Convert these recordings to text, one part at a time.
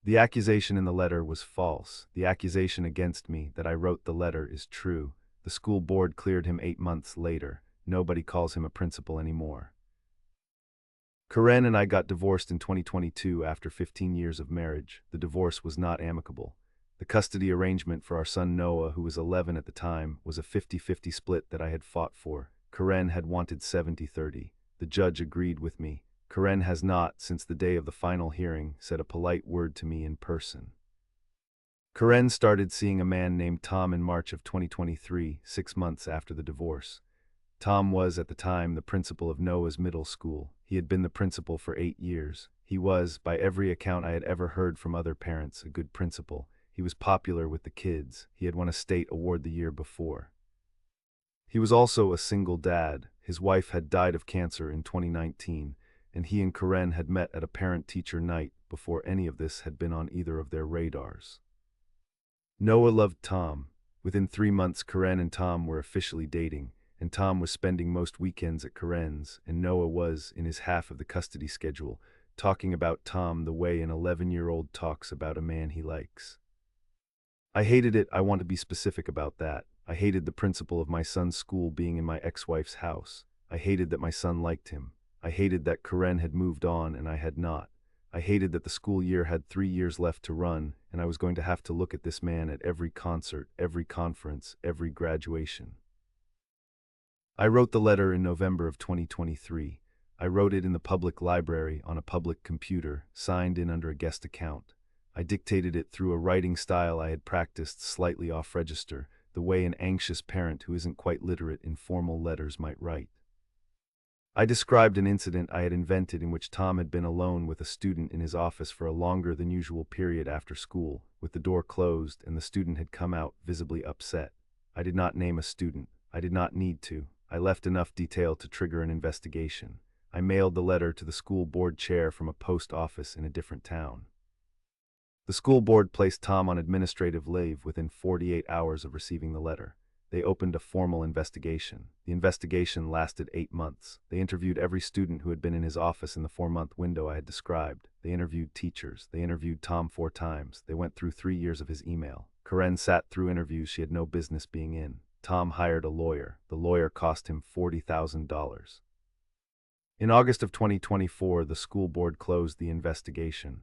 The accusation in the letter was false. The accusation against me that I wrote the letter is true. The school board cleared him 8 months later. Nobody calls him a principal anymore. Karen and I got divorced in 2022 after 15 years of marriage. The divorce was not amicable. The custody arrangement for our son Noah, who was 11 at the time, was a 50-50 split that I had fought for. Karen had wanted 70-30. The judge agreed with me. Karen has not, since the day of the final hearing, said a polite word to me in person. Karen started seeing a man named Tom in March of 2023, 6 months after the divorce. Tom was, at the time, the principal of Noah's middle school. He had been the principal for 8 years. He was, by every account I had ever heard from other parents, a good principal. He was popular with the kids. He had won a state award the year before. He was also a single dad. His wife had died of cancer in 2019, and he and Karen had met at a parent-teacher night before any of this had been on either of their radars. Noah loved Tom. Within 3 months, Karen and Tom were officially dating, and Tom was spending most weekends at Karen's, and Noah was, in his half of the custody schedule, talking about Tom the way an 11-year-old talks about a man he likes. I hated it. I want to be specific about that. I hated the principal of my son's school being in my ex-wife's house. I hated that my son liked him. I hated that Karen had moved on and I had not. I hated that the school year had 3 years left to run, and I was going to have to look at this man at every concert, every conference, every graduation. I wrote the letter in November of 2023. I wrote it in the public library on a public computer, signed in under a guest account. I dictated it through a writing style I had practiced slightly off-register, the way an anxious parent who isn't quite literate in formal letters might write. I described an incident I had invented in which Tom had been alone with a student in his office for a longer than usual period after school, with the door closed, and the student had come out visibly upset. I did not name a student. I did not need to. I left enough detail to trigger an investigation. I mailed the letter to the school board chair from a post office in a different town. The school board placed Tom on administrative leave within 48 hours of receiving the letter. They opened a formal investigation. The investigation lasted 8 months. They interviewed every student who had been in his office in the 4-month window I had described. They interviewed teachers. They interviewed Tom 4 times. They went through 3 years of his email. Karen sat through interviews she had no business being in. Tom hired a lawyer. The lawyer cost him $40,000. In August of 2024, the school board closed the investigation.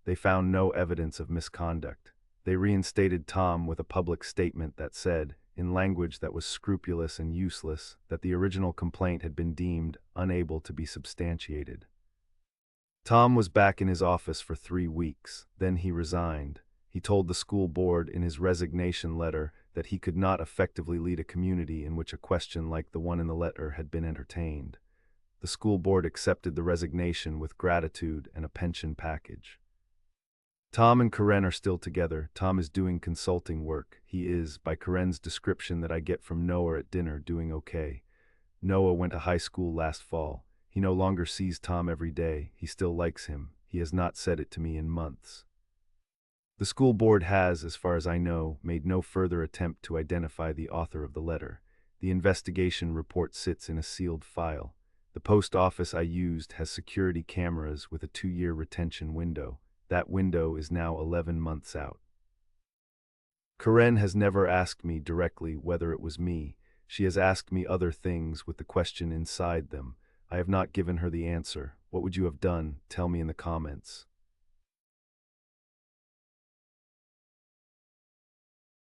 They found no evidence of misconduct. They reinstated Tom with a public statement that said, in language that was scrupulous and useless, that the original complaint had been deemed unable to be substantiated. Tom was back in his office for 3 weeks. Then he resigned. He told the school board in his resignation letter that he could not effectively lead a community in which a question like the one in the letter had been entertained. The school board accepted the resignation with gratitude and a pension package. Tom and Karen are still together. Tom is doing consulting work. He is, by Karen's description that I get from Noah at dinner, doing okay. Noah went to high school last fall. He no longer sees Tom every day. He still likes him. He has not said it to me in months. The school board has, as far as I know, made no further attempt to identify the author of the letter. The investigation report sits in a sealed file. The post office I used has security cameras with a 2-year retention window. That window is now 11 months out. Karen has never asked me directly whether it was me. She has asked me other things with the question inside them. I have not given her the answer. What would you have done? Tell me in the comments.